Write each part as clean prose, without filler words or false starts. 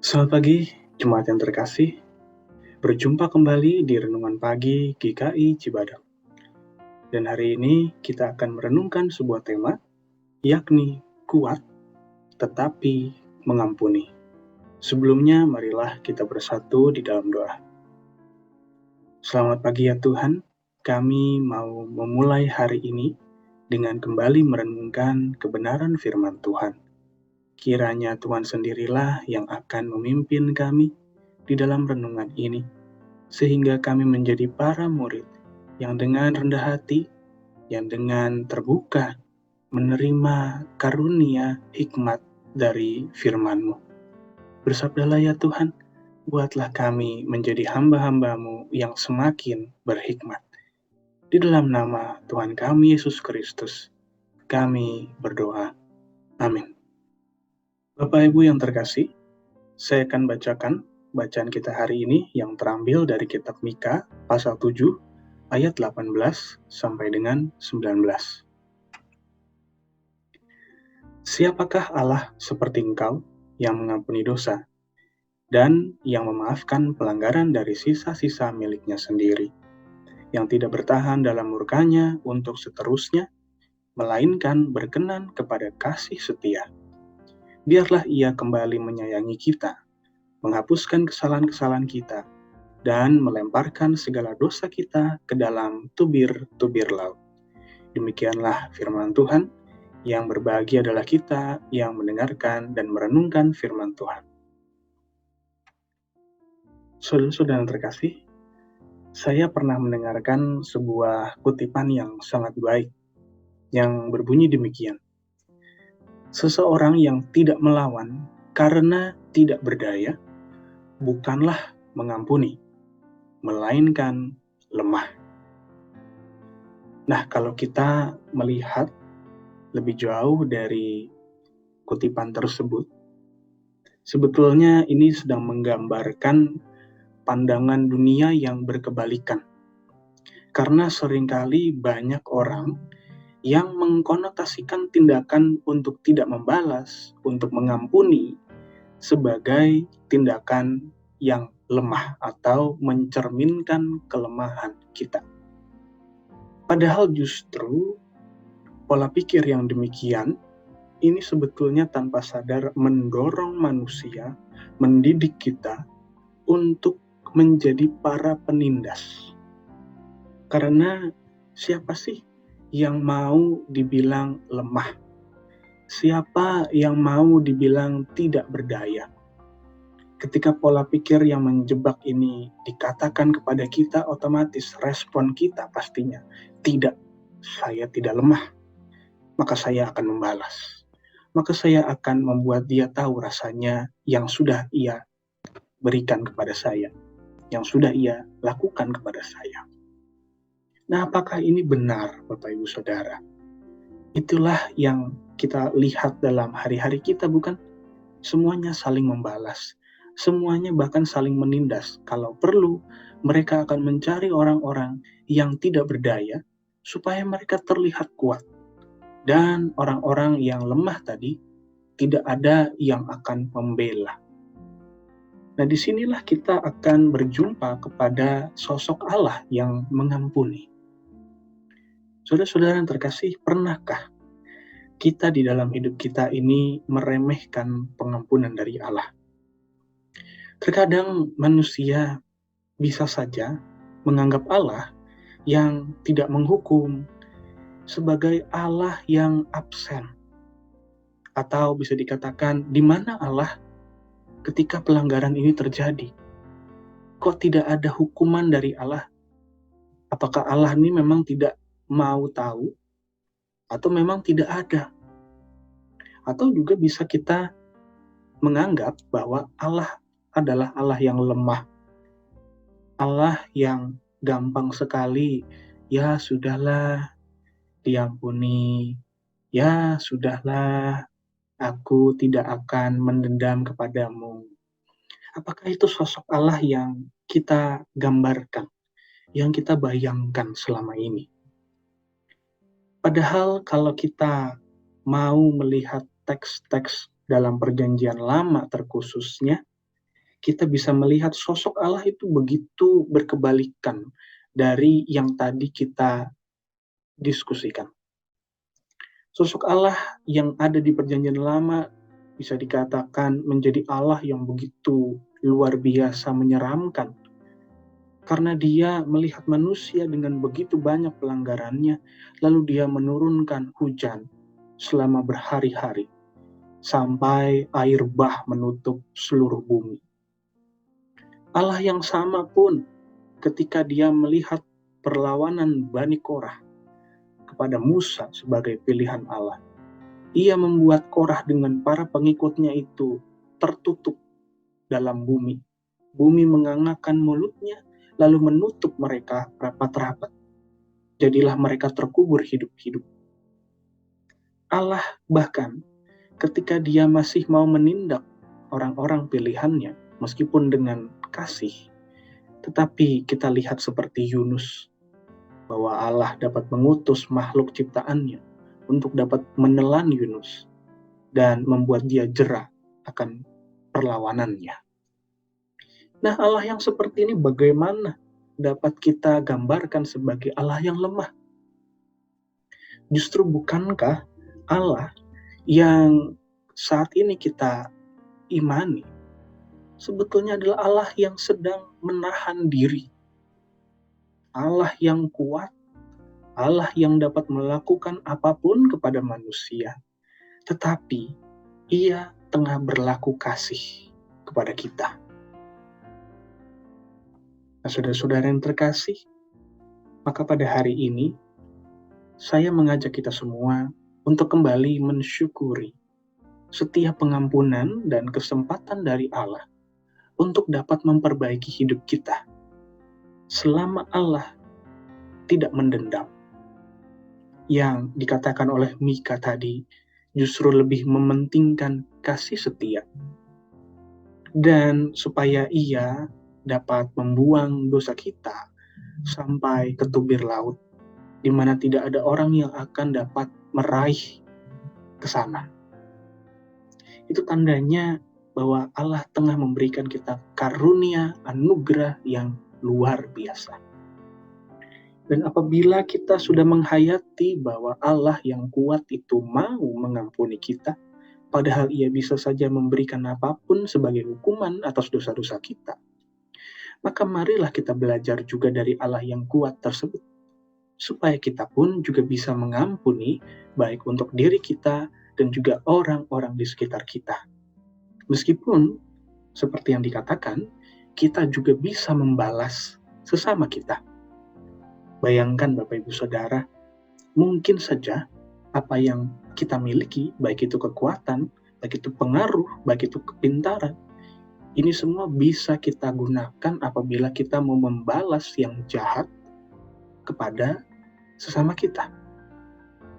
Selamat pagi, jemaat yang terkasih. Berjumpa kembali di Renungan Pagi GKI Cibadak. Dan hari ini kita akan merenungkan sebuah tema, yakni kuat tetapi mengampuni. Sebelumnya, marilah kita bersatu di dalam doa. Selamat pagi ya Tuhan, kami mau memulai hari ini dengan kembali merenungkan kebenaran firman Tuhan. Kiranya Tuhan sendirilah yang akan memimpin kami di dalam renungan ini, sehingga kami menjadi para murid yang dengan rendah hati, yang dengan terbuka menerima karunia hikmat dari firman-Mu. Bersabdalah ya Tuhan, buatlah kami menjadi hamba-hamba-Mu yang semakin berhikmat. Di dalam nama Tuhan kami Yesus Kristus, kami berdoa. Amin. Bapak Ibu yang terkasih, saya akan bacakan bacaan kita hari ini yang terambil dari kitab Mika pasal 7 ayat 18 sampai dengan 19. Siapakah Allah seperti Engkau yang mengampuni dosa dan yang memaafkan pelanggaran dari sisa-sisa miliknya sendiri, yang tidak bertahan dalam murkanya untuk seterusnya, melainkan berkenan kepada kasih setia. Biarlah Ia kembali menyayangi kita, menghapuskan kesalahan-kesalahan kita, dan melemparkan segala dosa kita ke dalam tubir-tubir laut. Demikianlah firman Tuhan, yang berbahagia adalah kita yang mendengarkan dan merenungkan firman Tuhan. Saudara-saudara yang terkasih, saya pernah mendengarkan sebuah kutipan yang sangat baik, yang berbunyi demikian. Seseorang yang tidak melawan karena tidak berdaya, bukanlah mengampuni, melainkan lemah. Nah, kalau kita melihat lebih jauh dari kutipan tersebut, sebetulnya ini sedang menggambarkan pandangan dunia yang berkebalikan. Karena seringkali banyak orang yang mengkonotasikan tindakan untuk tidak membalas, untuk mengampuni, sebagai tindakan yang lemah atau mencerminkan kelemahan kita. Padahal justru pola pikir yang demikian ini sebetulnya tanpa sadar mendorong manusia, mendidik kita untuk menjadi para penindas. Karena siapa sih yang mau dibilang lemah? Siapa yang mau dibilang tidak berdaya? Ketika pola pikir yang menjebak ini dikatakan kepada kita, otomatis respon kita pastinya tidak, saya tidak lemah, maka saya akan membalas. Maka saya akan membuat dia tahu rasanya yang sudah ia berikan kepada saya, yang sudah ia lakukan kepada saya. Nah, apakah ini benar, Bapak Ibu Saudara? Itulah yang kita lihat dalam hari-hari kita, bukan? Semuanya saling membalas, semuanya bahkan saling menindas. Kalau perlu, mereka akan mencari orang-orang yang tidak berdaya supaya mereka terlihat kuat. Dan orang-orang yang lemah tadi, tidak ada yang akan membela. Nah, disinilah kita akan berjumpa kepada sosok Allah yang mengampuni. Saudara-saudara yang terkasih, pernahkah kita di dalam hidup kita ini meremehkan pengampunan dari Allah? Terkadang manusia bisa saja menganggap Allah yang tidak menghukum sebagai Allah yang absen. Atau bisa dikatakan, di mana Allah ketika pelanggaran ini terjadi? Kok tidak ada hukuman dari Allah? Apakah Allah ini memang tidak mau tahu? Atau memang tidak ada? Atau juga bisa kita menganggap bahwa Allah adalah Allah yang lemah, Allah yang gampang sekali, ya sudahlah, diampuni, ya sudahlah, aku tidak akan mendendam kepadamu. Apakah itu sosok Allah yang kita gambarkan, yang kita bayangkan selama ini? Padahal kalau kita mau melihat teks-teks dalam perjanjian lama terkhususnya, kita bisa melihat sosok Allah itu begitu berkebalikan dari yang tadi kita diskusikan. Sosok Allah yang ada di Perjanjian Lama bisa dikatakan menjadi Allah yang begitu luar biasa menyeramkan, karena dia melihat manusia dengan begitu banyak pelanggarannya, lalu dia menurunkan hujan selama berhari-hari, sampai air bah menutup seluruh bumi. Allah yang sama pun ketika dia melihat perlawanan Bani Korah kepada Musa sebagai pilihan Allah, ia membuat Korah dengan para pengikutnya itu tertutup dalam bumi. Bumi mengangakkan mulutnya, lalu menutup mereka rapat-rapat. Jadilah mereka terkubur hidup-hidup. Allah bahkan ketika dia masih mau menindak orang-orang pilihannya, meskipun dengan kasih, tetapi kita lihat seperti Yunus, bahwa Allah dapat mengutus makhluk ciptaannya untuk dapat menelan Yunus dan membuat dia jera akan perlawanannya. Nah, Allah yang seperti ini bagaimana dapat kita gambarkan sebagai Allah yang lemah? Justru bukankah Allah yang saat ini kita imani sebetulnya adalah Allah yang sedang menahan diri, Allah yang kuat, Allah yang dapat melakukan apapun kepada manusia, tetapi Ia tengah berlaku kasih kepada kita. Nah, saudara-saudara yang terkasih, maka pada hari ini saya mengajak kita semua untuk kembali mensyukuri setiap pengampunan dan kesempatan dari Allah untuk dapat memperbaiki hidup kita. Selama Allah tidak mendendam, yang dikatakan oleh Mika tadi justru lebih mementingkan kasih setia, dan supaya Ia dapat membuang dosa kita sampai ke tubir laut, di mana tidak ada orang yang akan dapat meraih ke sana. Itu tandanya bahwa Allah tengah memberikan kita karunia anugerah yang luar biasa. Dan apabila kita sudah menghayati bahwa Allah yang kuat itu mau mengampuni kita, padahal Ia bisa saja memberikan apapun sebagai hukuman atas dosa-dosa kita, maka marilah kita belajar juga dari Allah yang kuat tersebut, supaya kita pun juga bisa mengampuni baik untuk diri kita dan juga orang-orang di sekitar kita. Meskipun seperti yang dikatakan, kita juga bisa membalas sesama kita. Bayangkan Bapak Ibu Saudara, mungkin saja apa yang kita miliki, baik itu kekuatan, baik itu pengaruh, baik itu kepintaran, ini semua bisa kita gunakan apabila kita mau membalas yang jahat kepada sesama kita.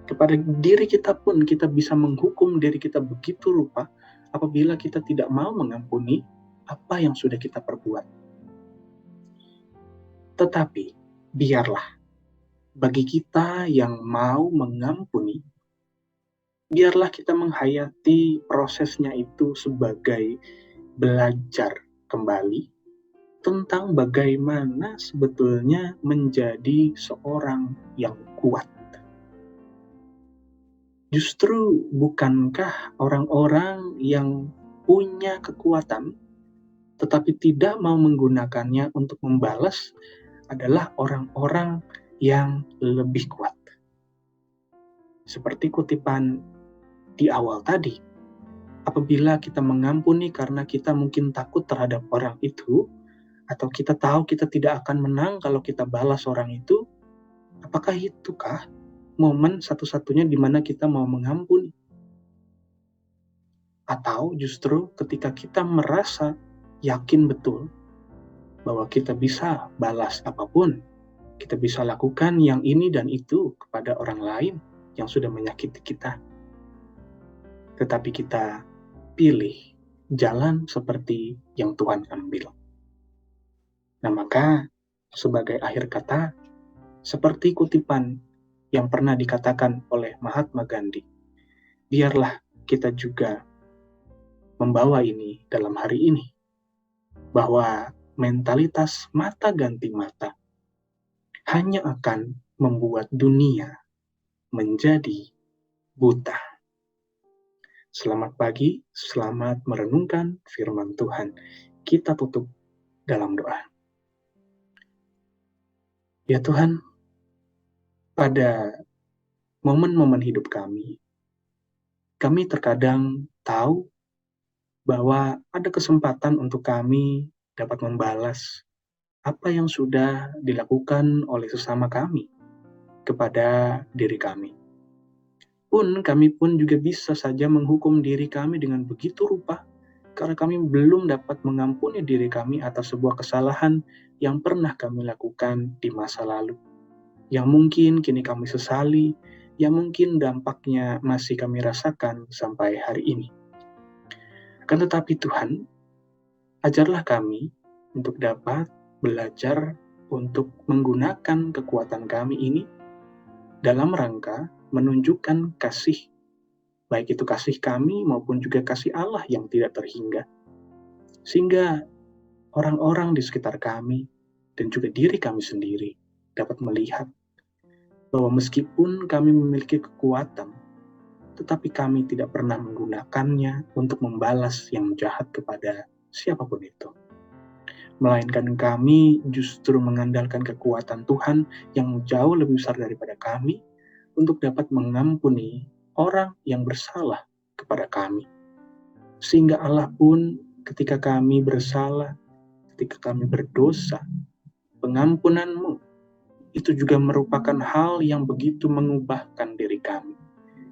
Kepada diri kita pun kita bisa menghukum diri kita begitu rupa apabila kita tidak mau mengampuni apa yang sudah kita perbuat. Tetapi biarlah bagi kita yang mau mengampuni, biarlah kita menghayati prosesnya itu sebagai belajar kembali tentang bagaimana sebetulnya menjadi seorang yang kuat. Justru bukankah orang-orang yang punya kekuatan tetapi tidak mau menggunakannya untuk membalas adalah orang-orang yang lebih kuat. Seperti kutipan di awal tadi, apabila kita mengampuni karena kita mungkin takut terhadap orang itu, atau kita tahu kita tidak akan menang kalau kita balas orang itu, apakah itukah momen satu-satunya di mana kita mau mengampuni? Atau justru ketika kita merasa yakin betul bahwa kita bisa balas apapun, kita bisa lakukan yang ini dan itu kepada orang lain yang sudah menyakiti kita, tetapi kita pilih jalan seperti yang Tuhan ambil. Nah, maka sebagai akhir kata, seperti kutipan yang pernah dikatakan oleh Mahatma Gandhi, biarlah kita juga membawa ini dalam hari ini. bahwa mentalitas mata ganti mata hanya akan membuat dunia menjadi buta. Selamat pagi, selamat merenungkan firman Tuhan. Kita tutup dalam doa. Ya Tuhan, pada momen-momen hidup kami terkadang tahu bahwa ada kesempatan untuk kami dapat membalas apa yang sudah dilakukan oleh sesama kami kepada diri kami. Kami pun juga bisa saja menghukum diri kami dengan begitu rupa karena kami belum dapat mengampuni diri kami atas sebuah kesalahan yang pernah kami lakukan di masa lalu. Yang mungkin kini kami sesali, yang mungkin dampaknya masih kami rasakan sampai hari ini. Akan tetapi Tuhan, ajarlah kami untuk dapat belajar untuk menggunakan kekuatan kami ini dalam rangka menunjukkan kasih, baik itu kasih kami maupun juga kasih Allah yang tidak terhingga. Sehingga orang-orang di sekitar kami dan juga diri kami sendiri dapat melihat bahwa meskipun kami memiliki kekuatan, tetapi kami tidak pernah menggunakannya untuk membalas yang jahat kepada siapapun itu. Melainkan kami justru mengandalkan kekuatan Tuhan yang jauh lebih besar daripada kami untuk dapat mengampuni orang yang bersalah kepada kami. Sehingga Allah pun ketika kami bersalah, ketika kami berdosa, pengampunan-Mu itu juga merupakan hal yang begitu mengubahkan diri kami,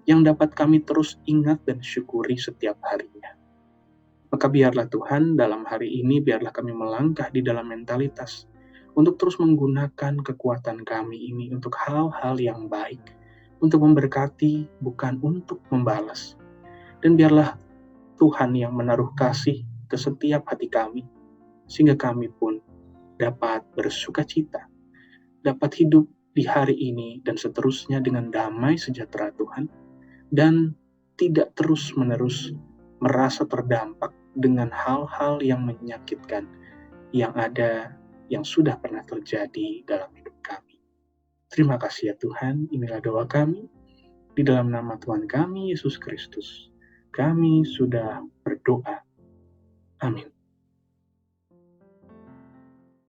yang dapat kami terus ingat dan syukuri setiap harinya. Maka biarlah Tuhan dalam hari ini, biarlah kami melangkah di dalam mentalitas untuk terus menggunakan kekuatan kami ini untuk hal-hal yang baik, untuk memberkati, bukan untuk membalas. Dan biarlah Tuhan yang menaruh kasih ke setiap hati kami, sehingga kami pun dapat bersuka cita, dapat hidup di hari ini dan seterusnya dengan damai sejahtera Tuhan, dan tidak terus-menerus merasa terdampak dengan hal-hal yang menyakitkan yang sudah pernah terjadi dalam hidup kami. Terima kasih ya Tuhan, inilah doa kami. Di dalam nama Tuhan kami, Yesus Kristus, kami sudah berdoa. Amin.